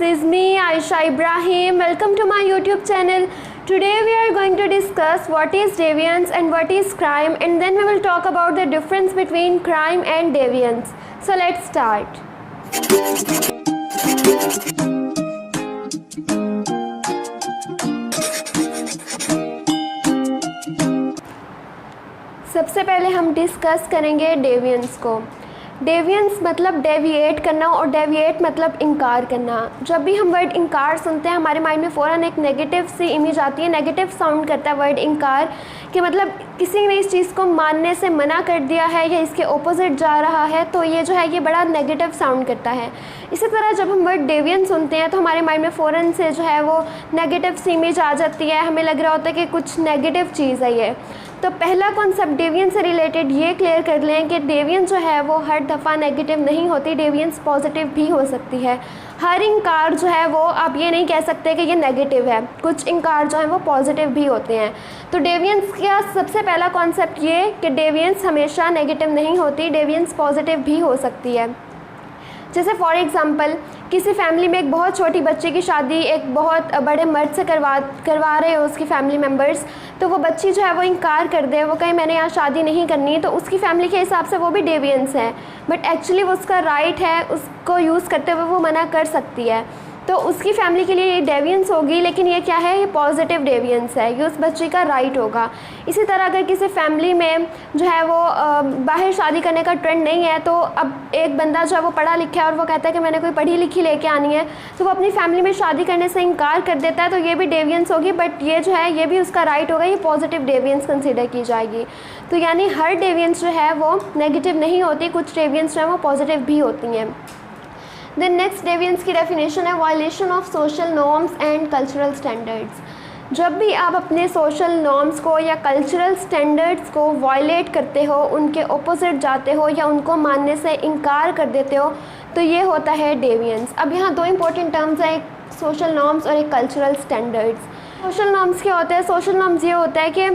is me, Aisha Ibrahim. Welcome to my YouTube channel. Today we are going to discuss what is deviance and what is crime, and then we will talk about the difference between crime and deviance. So let's start. सबसे पहले हम discuss करेंगे डेविएंस को। डेविएंस मतलब deviate करना और deviate मतलब इनकार करना। जब भी हम वर्ड इनकार सुनते हैं हमारे माइंड में फ़ौरन एक नेगेटिव सी इमेज आती है, नेगेटिव साउंड करता है वर्ड इनकार, कि मतलब किसी ने इस चीज़ को मानने से मना कर दिया है या इसके ऑपोजिट जा रहा है, तो ये जो है ये बड़ा नेगेटिव साउंड करता है। इसी तरह जब हम वर्ड डेविएंस सुनते हैं तो हमारे माइंड में फ़ौरन से जो है वो नेगेटिव सी इमेज आ जाती है, हमें लग रहा होता है कि कुछ नेगेटिव चीज़ है ये। तो पहला कॉन्सेप्ट डेविएंस से रिलेटेड ये क्लियर कर लें कि डेविएंस जो है वो हर दफ़ा नेगेटिव नहीं होती, डेविएंस पॉजिटिव भी हो सकती है। हर इनकार जो है वो आप ये नहीं कह सकते कि ये नेगेटिव है, कुछ इनकार जो है वो पॉजिटिव भी होते हैं। तो डेविएंस का सबसे पहला कॉन्सेप्ट ये कि डेविएंस हमेशा नेगेटिव नहीं होती, डेविएंस पॉजिटिव भी हो सकती है। जैसे फॉर एग्ज़ाम्पल किसी फैमिली में एक बहुत छोटी बच्ची की शादी एक बहुत बड़े मर्द से करवा रहे हो उसकी फैमिली मेम्बर्स, तो वो बच्ची जो है वो इनकार कर दे, वो कहे मैंने यहाँ शादी नहीं करनी, तो उसकी फैमिली के हिसाब से वो भी डेविएंस है, बट एक्चुअली वो उसका राइट है, उसको यूज़ करते हुए वो मना कर सकती है। तो उसकी फैमिली के लिए ये डेविएंस होगी, लेकिन ये क्या है, ये पॉजिटिव डेविएंस है, ये उस बच्ची का राइट होगा। इसी तरह अगर किसी फैमिली में जो है वो बाहर शादी करने का ट्रेंड नहीं है, तो अब एक बंदा जो है वो पढ़ा लिखा है और वो कहता है कि मैंने कोई पढ़ी लिखी लेके आनी है, तो वो अपनी फैमिली में शादी करने से इनकार कर देता है, तो ये भी डेविएंस होगी, बट ये जो है ये भी उसका राइट होगा, ये पॉजिटिव डेविएंस कंसिडर की जाएगी। तो यानी हर डेविएंस जो है वो नेगेटिव नहीं होती, कुछ डेविएंस जो है वो पॉजिटिव भी होती हैं। देन नेक्स्ट डेविएंस की डेफिनेशन है violation of social norms and cultural standards. जब भी आप अपने सोशल नॉर्म्स को या कल्चरल स्टैंडर्ड्स को वायलेट करते हो, उनके ऑपोजिट जाते हो या उनको मानने से इनकार कर देते हो, तो ये होता है डेविएंस। अब यहाँ दो इंपॉर्टेंट टर्म्स हैं, एक सोशल नॉर्म्स और एक कल्चरल स्टैंडर्ड्स। सोशल नॉर्म्स क्या होता है? सोशल नॉर्म्स ये होता है कि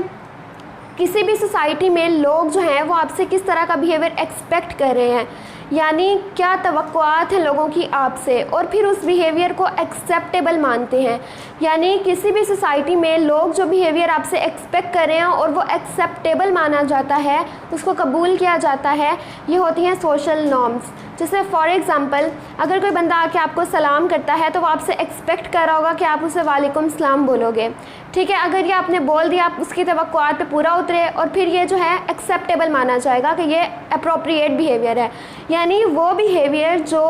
किसी भी सोसाइटी में लोग जो हैं वो आपसे किस तरह का बिहेवियर एक्सपेक्ट कर रहे हैं, यानी क्या तवक्कुआत हैं लोगों की आपसे, और फिर उस बिहेवियर को एक्सेप्टेबल मानते हैं। यानी किसी भी सोसाइटी में लोग जो बिहेवियर आपसे एक्सपेक्ट कर रहे हैं और वो एक्सेप्टेबल माना जाता है, उसको कबूल किया जाता है, ये होती हैं सोशल नॉर्म्स। जैसे फॉर एग्ज़ाम्पल अगर कोई बंदा आके आपको सलाम करता है तो वो आपसे एक्सपेक्ट कर रहा होगा कि आप उसे वालेकुम सलाम बोलोगे, ठीक है। अगर ये आपने बोल दिया, आप उसकी तवक्कुआत पे पूरा उतरे, और फिर ये जो है एक्सेप्टेबल माना जाएगा कि ये अप्रोप्रिएट बिहेवियर है, यानी वो बिहेवियर जो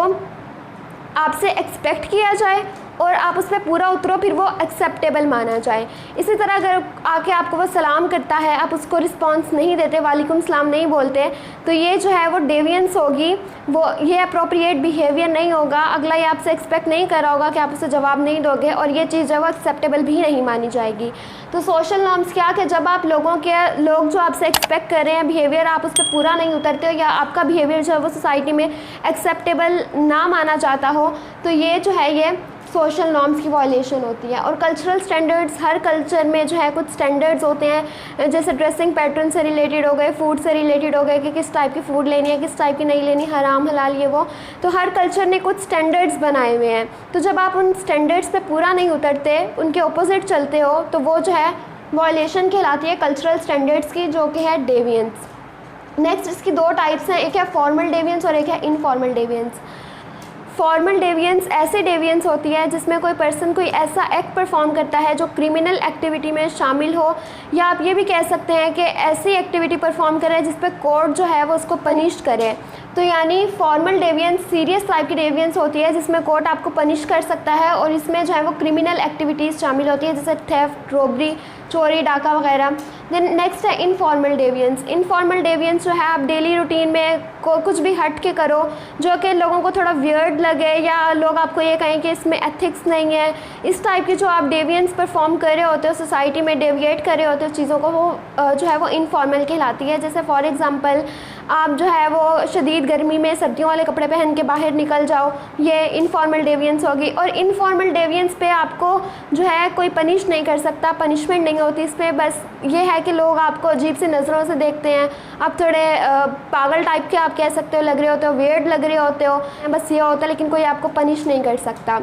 आपसे एक्सपेक्ट किया जाए और आप उस पर पूरा उतरो, फिर वो एक्सेप्टेबल माना जाए। इसी तरह अगर आके आपको वो सलाम करता है, आप उसको रिस्पांस नहीं देते, वालेकुम सलाम नहीं बोलते, तो ये जो है वो डेविएंस होगी, वो ये अप्रोप्रिएट बिहेवियर नहीं होगा। अगला ये आपसे एक्सपेक्ट नहीं कर रहा होगा कि आप उसे जवाब नहीं दोगे, और ये चीज़ जो है वो एक्सेप्टेबल भी नहीं मानी जाएगी। तो सोशल नॉर्म्स क्या कि जब आप लोग जो आपसे एक्सपेक्ट कर रहे हैं बिहेवियर, आप उस पर पूरा नहीं उतरते हो या आपका बिहेवियर जो है वो सोसाइटी में एक्सेप्टेबल ना माना जाता हो, तो ये जो है ये सोशल नॉर्म्स की वायलेशन होती है। और कल्चरल स्टैंडर्ड्स, हर कल्चर में जो है कुछ स्टैंडर्ड्स होते हैं, जैसे ड्रेसिंग पैटर्न से रिलेटेड हो गए, फूड से रिलेटेड हो गए कि किस टाइप की फ़ूड लेनी है, किस टाइप की नहीं लेनी, हराम हलाल ये वो। तो हर कल्चर ने कुछ स्टैंडर्ड्स बनाए हुए हैं, तो जब आप उन स्टैंडर्ड्स पे पूरा नहीं उतरते, उनके ऑपोजिट चलते हो, तो वो जो है वायलेशन कहलाती है कल्चरल स्टैंडर्ड्स की, जो कि है डेविएंस। नेक्स्ट इसकी दो टाइप्स हैं, एक है फॉर्मल डेविएंस और एक है इनफॉर्मल डेविएंस। फॉर्मल डेविएंस ऐसे डेविएंस होती है जिसमें कोई पर्सन कोई ऐसा एक्ट परफॉर्म करता है जो क्रिमिनल एक्टिविटी में शामिल हो, या आप ये भी कह सकते हैं कि ऐसी एक्टिविटी परफॉर्म करे जिस पर कोर्ट जो है वो उसको पनिश करे। तो यानी फॉर्मल डेविएंस सीरियस टाइप की डेविएंस होती है जिसमें कोर्ट आपको पनिश कर सकता है, और इसमें जो है वो क्रिमिनल एक्टिविटीज़ शामिल होती है, जैसे थेफ्ट, रॉबरी, चोरी, डाका वगैरह। देन नेक्स्ट है इनफॉर्मल डेविएंस। इनफॉर्मल डेविएंस जो है आप डेली रूटीन में कुछ भी हट के करो जो कि लोगों को थोड़ा वियर्ड लगे, या लोग आपको ये कहें कि इसमें एथिक्स नहीं है, इस टाइप की जो आप डेविएंस परफॉर्म कर रहे होते हो, सोसाइटी में डेविएट कर रहे होते हो चीज़ों को, वो जो है वो इनफॉर्मल कहलाती है। जैसे फॉर एग्ज़ाम्पल आप जो है वो शदीद गर्मी में सर्दियों वाले कपड़े पहन के बाहर निकल जाओ, ये इनफॉर्मल डेविएंस होगी। और इनफॉर्मल डेविएंस पे आपको जो है कोई पनिश नहीं कर सकता, पनिशमेंट नहीं होती इसमें, बस ये है कि लोग आपको अजीब सी नज़रों से देखते हैं, आप थोड़े पागल टाइप के आप कह सकते हो लग रहे होते हो, वियर्ड लग रहे होते हो, बस ये होता है, लेकिन कोई आपको पनिश नहीं कर सकता।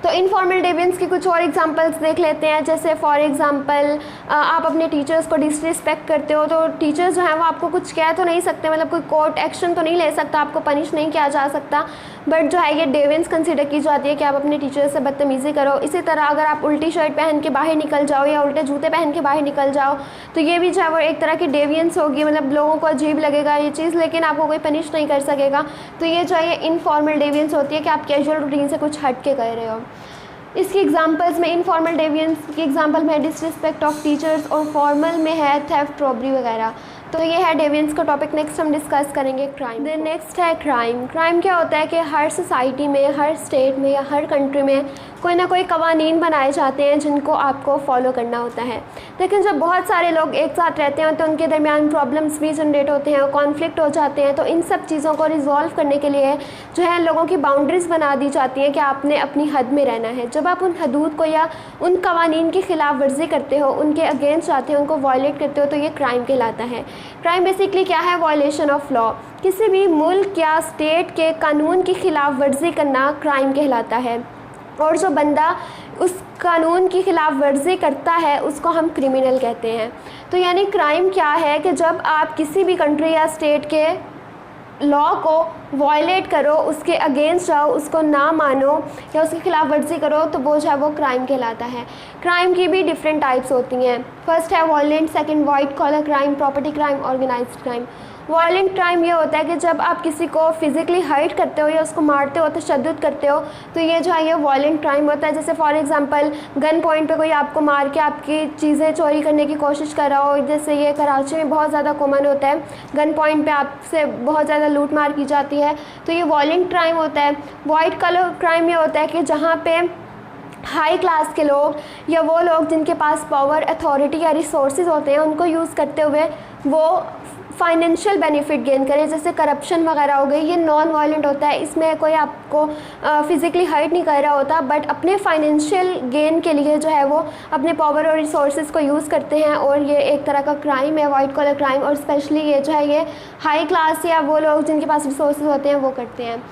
तो इनफॉर्मल डेविएंस की कुछ और एग्जांपल्स देख लेते हैं। जैसे फॉर एग्जांपल आप अपने टीचर्स को डिसरिस्पेक्ट करते हो, तो टीचर्स जो हैं वो आपको कुछ कह तो नहीं सकते, मतलब कोई कोर्ट एक्शन तो नहीं ले सकता, आपको पनिश नहीं किया जा सकता, बट जो है ये डेविएंस कंसिडर की जाती है कि आप अपने टीचर्स से बदतमीज़ी करो। इसी तरह अगर आप उल्टी शर्ट पहन के बाहर निकल जाओ या उल्टे जूते पहन के बाहर निकल जाओ, तो ये भी जो है वो एक तरह की डेविएंस होगी, मतलब लोगों को अजीब लगेगा ये चीज़, लेकिन आपको कोई पनिश नहीं कर सकेगा। तो ये जो है ये इनफॉर्मल डेविएंस होती है कि आप कैजुअल रूटीन से कुछ हट के कर रहे हो। इसकी एग्जांपल्स में इनफॉर्मल डेविएंस की एग्जांपल में डिसरिस्पेक्ट ऑफ टीचर्स, और फॉर्मल में है थेफ्ट, रॉबरी वगैरह। तो ये है डेविएंस का टॉपिक। नेक्स्ट हम डिस्कस करेंगे क्राइम। देन नेक्स्ट है क्राइम। क्राइम क्या होता है कि हर सोसाइटी में, हर स्टेट में या हर कंट्री में कोई ना कोई कवानीन बनाए जाते हैं जिनको आपको फॉलो करना होता है। लेकिन जब बहुत सारे लोग एक साथ रहते हैं तो उनके दरमियान प्रॉब्लम्स भी जनरेट होते हैं और कॉन्फ्लिक्ट हो जाते हैं। तो इन सब चीज़ों को रिजॉल्व करने के लिए जो है लोगों की बाउंड्रीज़ बना दी जाती हैं कि आपने अपनी हद में रहना है। जब आप उन हदूद को या उन कवानीन की खिलाफ वर्जी करते हो, उनके अगेंस्ट जाते हो, उनको वायलेट करते हो, तो ये क्राइम कहलाता है। क्राइम बेसिकली क्या है? Violation of law. किसी भी मुल्क या स्टेट के कानून की खिलाफ वर्जी करना क्राइम कहलाता है, और जो बंदा उस कानून की खिलाफ वर्जी करता है उसको हम क्रिमिनल कहते हैं। तो यानी क्राइम क्या है कि जब आप किसी भी कंट्री या स्टेट के लॉ को वायलेट करो, उसके अगेंस्ट जाओ, उसको ना मानो या उसके खिलाफ वर्जी करो, तो वो जो है वो क्राइम कहलाता है। क्राइम की भी डिफरेंट टाइप्स होती हैं। फर्स्ट है violent, second white collar crime, property crime, organized crime. Violent crime ये होता है कि जब आप किसी को फिजिकली हर्ट करते हो या उसको मारते हो, तशद्दुद करते हो, तो ये जो है ये वायलेंट क्राइम होता है। जैसे फॉर एग्जांपल गन पॉइंट पे कोई आपको मार के आपकी चीज़ें चोरी करने की कोशिश कर रहा हो, जैसे ये कराची में बहुत ज़्यादा कॉमन होता है, गन पॉइंट पे आपसे बहुत ज़्यादा लूट मार की जाती है, तो ये वायलेंट क्राइम होता है। वाइट कलर क्राइम ये होता है कि जहाँ पे हाई क्लास के लोग या वो लोग जिनके पास पावर, अथॉरिटी या रिसोर्सेज होते हैं, उनको यूज़ करते हुए वो फाइनेंशियल बेनिफिट गेन करें, जैसे करप्शन वगैरह हो गई। ये नॉन वायलेंट होता है, इसमें कोई आपको फिज़िकली हर्ट नहीं कर रहा होता, बट अपने फाइनेंशियल गेन के लिए जो है वो अपने पावर और रिसोर्सेज को यूज़ करते हैं, और ये एक तरह का क्राइम है, वाइट कॉलर क्राइम। और स्पेशली ये जो है ये हाई क्लास या वो लोग जिनके पास रिसोर्सेज होते हैं वो करते हैं।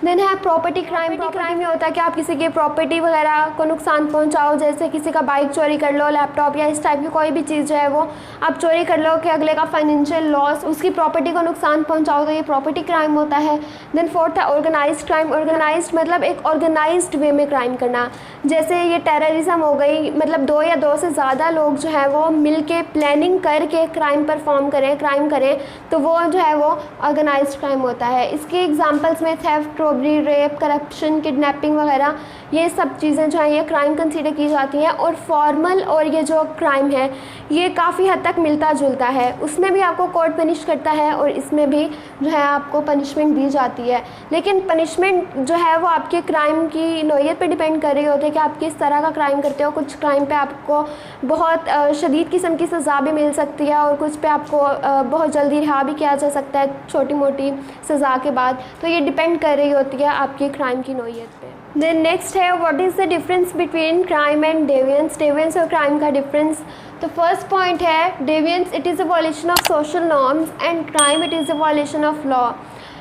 देन है प्रॉपर्टी क्राइम। क्राइम ये होता है कि आप किसी की प्रॉपर्टी वगैरह को नुकसान पहुंचाओ, जैसे किसी का बाइक चोरी कर लो, लैपटॉप या इस टाइप की कोई भी चीज़ जो है वो आप चोरी कर लो कि अगले का फाइनेंशियल लॉस, उसकी प्रॉपर्टी को नुकसान पहुंचाओ, तो ये प्रॉपर्टी क्राइम होता है। देन फोर्थ है ऑर्गेनाइज्ड क्राइम। ऑर्गेनाइज्ड मतलब एक ऑर्गेनाइज्ड वे में क्राइम करना, जैसे ये टेररिज्म हो गई, मतलब दो या दो से ज़्यादा लोग जो है वो मिल के प्लानिंग करके क्राइम परफॉर्म करें, क्राइम करें, तो वो जो है वो ऑर्गेनाइज्ड क्राइम होता है। इसके एग्जाम्पल्स में theft, robbery, rape, corruption, kidnapping वगैरह, ये सब चीज़ें जो हैं ये क्राइम कंसीडर की जाती हैं। और फॉर्मल और ये जो क्राइम है ये काफ़ी हद तक मिलता जुलता है, उसमें भी आपको कोर्ट पनिश करता है और इसमें भी जो है आपको पनिशमेंट दी जाती है, लेकिन पनिशमेंट जो है वो आपके क्राइम की नौइयत पे डिपेंड कर रही होती है कि आप किस तरह का क्राइम करते हो। कुछ क्राइम पे आपको बहुत शदीद किस्म की सज़ा भी मिल सकती है, और कुछ पे आपको बहुत जल्दी रिहा भी किया जा सकता है छोटी मोटी सज़ा के बाद। तो ये डिपेंड कर रही होती है आपकी क्राइम की नौइयत पे। देन नेक्स्ट है what is the difference between crime and deviance. Deviance और क्राइम का डिफरेंस। तो फर्स्ट पॉइंट है deviance, it is a violation of social norms and crime it is a violation of law.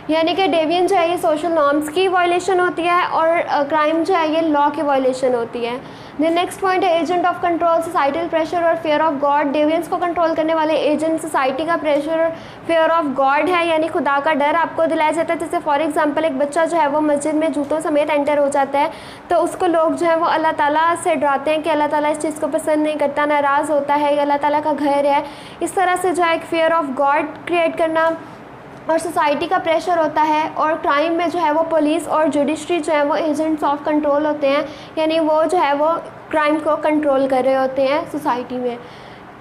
यानी कि डेविएंस जो है ये सोशल नॉर्म्स की वायलेशन होती है और क्राइम जो है ये लॉ की वायलेशन होती है। देन नेक्स्ट पॉइंट है agent of control, societal pressure और फेयर ऑफ गॉड। डेविएंस को कंट्रोल करने वाले एजेंट सोसाइटी का प्रेशर और फेयर ऑफ गॉड है, यानी खुदा का डर आपको दिलाया जाता है। जैसे फॉर एग्जांपल एक बच्चा जो है वो मस्जिद में जूतों समेत एंटर हो जाता है, तो उसको लोग जो है वो अल्लाह ताला से डराते हैं कि अल्लाह ताला इस चीज़ को पसंद नहीं करता, नाराज़ होता है, अल्लाह ताला का घर है। इस तरह से जो है एक फेयर ऑफ गॉड क्रिएट करना और सोसाइटी का प्रेशर होता है। और क्राइम में जो है वो पुलिस और जुडिशरी जो है वो एजेंट्स ऑफ कंट्रोल होते हैं, यानी वो जो है वो क्राइम को कंट्रोल कर रहे होते हैं सोसाइटी में।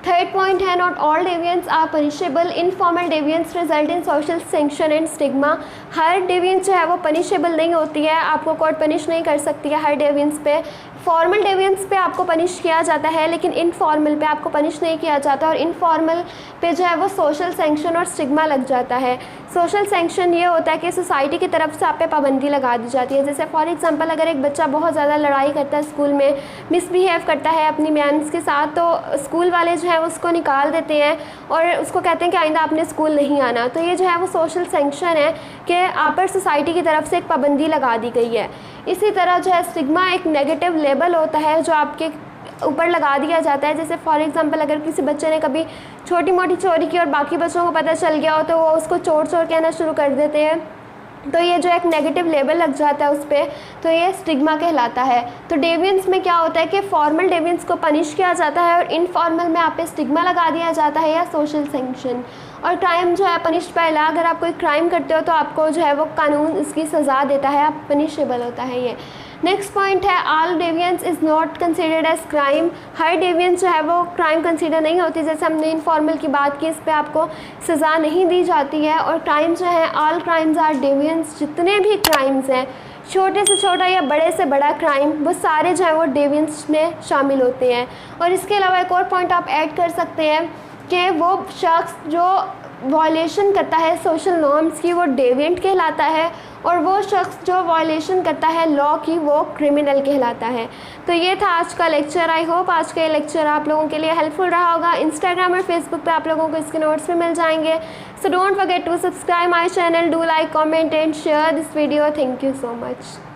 थर्ड पॉइंट है not all deviance are punishable. Informal deviance result in social sanction and stigma. हर डेविएंस जो है वो पनिशेबल नहीं होती है, आपको कोर्ट पनिश नहीं कर सकती है हर डेविएंस पे। फॉर्मल डेविएंस पे आपको पनिश किया जाता है, लेकिन इनफॉर्मल पे आपको पनिश नहीं किया जाता। और इनफॉर्मल पे जो है वो सोशल सैंक्शन और स्टिग्मा लग जाता है। सोशल सैंक्शन ये होता है कि सोसाइटी की तरफ से आप पे पाबंदी लगा दी जाती है। जैसे फॉर एग्जांपल अगर एक बच्चा बहुत ज़्यादा लड़ाई करता है, स्कूल में मिसबिहेव करता है अपनी मैम्स के साथ, तो स्कूल वाले जो है उसको निकाल देते हैं और उसको कहते हैं कि आइंदा आपने स्कूल नहीं आना। तो ये जो है वो सोशल सैंक्शन है कि आप पर सोसाइटी की तरफ से एक पाबंदी लगा दी गई है। इसी तरह जो है स्टिग्मा एक नेगेटिव लेबल होता है जो आपके ऊपर लगा दिया जाता है। जैसे फॉर एग्जांपल अगर किसी बच्चे ने कभी छोटी मोटी चोरी की और बाकी बच्चों को पता चल गया हो तो वो उसको चोर चोर कहना शुरू कर देते हैं, तो ये जो एक नेगेटिव लेबल लग जाता है उस पर, तो ये स्टिग्मा कहलाता है। तो डेवियंस में क्या होता है कि फॉर्मल डेवियंस को पनिश किया जाता है और इनफॉर्मल में आप पे स्टिग्मा लगा दिया जाता है या सोशल सैंक्शन। और क्राइम जो है पनिश्ड बाय लॉ, अगर आप कोई क्राइम करते हो तो आपको जो है वो कानून इसकी सज़ा देता है, आप पनिशेबल होता है ये। नेक्स्ट पॉइंट है all deviance is not considered as crime. हर डेवियंस जो है वो क्राइम कंसिडर नहीं होती। जैसे हमने इनफॉर्मल की बात की, इस पर आपको सज़ा नहीं दी जाती है। और क्राइम जो है ऑल क्राइम्स आर डेवियंस, जितने भी क्राइम्स हैं छोटे से छोटा या बड़े से बड़ा क्राइम वो सारे जो है वो डेवियंस में शामिल होते हैं। और इसके अलावा एक और पॉइंट आप ऐड कर सकते हैं कि वो शख्स जो वायलेशन करता है सोशल नॉर्म्स की वो डेविएंट कहलाता है, और वो शख्स जो वायलेशन करता है लॉ की वो क्रिमिनल कहलाता है। तो ये था आज का लेक्चर। आई होप आज का ये लेक्चर आप लोगों के लिए हेल्पफुल रहा होगा। इंस्टाग्राम और फेसबुक पे आप लोगों को इसके नोट्स भी मिल जाएंगे। So don't forget to subscribe my channel, do like, comment and share this video. Thank you so much.